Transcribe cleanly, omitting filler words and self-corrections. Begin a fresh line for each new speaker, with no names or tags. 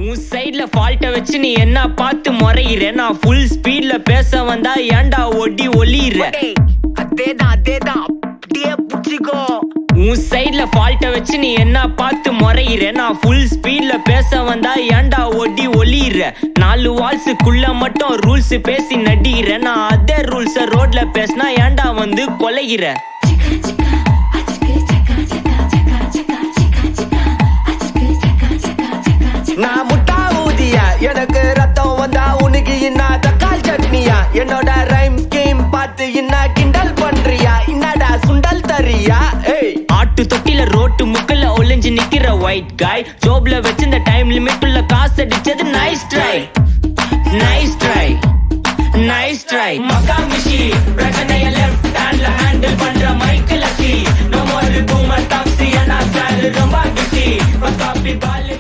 உன் சைடுல ஃபால்ட்ட வச்சு நீ என்ன பார்த்து முறையிற. நான் ஃபுல் ஸ்பீட்ல பேச வந்தா ஏன்டா ஒடி ஒளியிற.
அதேதான் அப்படியே புடிச்சிக்கோ.
உன் சைடுல ஃபால்ட்ட வச்சு நீ என்ன பார்த்து முறையிற. நான் ஃபுல் ஸ்பீட்ல பேச வந்தா ஏன்டா ஒடி ஒளியிற. 4 வால்ஸுக்குள்ள மட்டும் ரூல்ஸ் பேசி நடிகிற. நான் அதே ரூல்ஸ ரோட்ல பேசினா ஏன்டா வந்து கொலைகிற.
நான் முட்டா ஊதியா, எனக்கு ரத்தம் வந்தா உனக்கு என்ன தக்காளி சட்னியா. என்னோட ரைம் ஸ்கீம் பார்த்து என்ன கிண்டல் பண்றியா. என்னடா சுண்டல் தரியா.
ஆட்டு தொட்டில ரோட்டு முக்கல்ல ஒளிஞ்சு நிக்கிற ஒயிட் காய். ஜோப்ல வச்சு இந்த டைம் லிமிட் உள்ள காசு அடிச்சது nice try nice try nice try. மக்கா மிஷி பிரச்சனைய லெஃப்ட் ஹேண்ட்ல ஹேண்டில் பண்ற Michael C. No more boomer taxi. நான் சார் ரொம்ப பிஸி. காப்பி பால்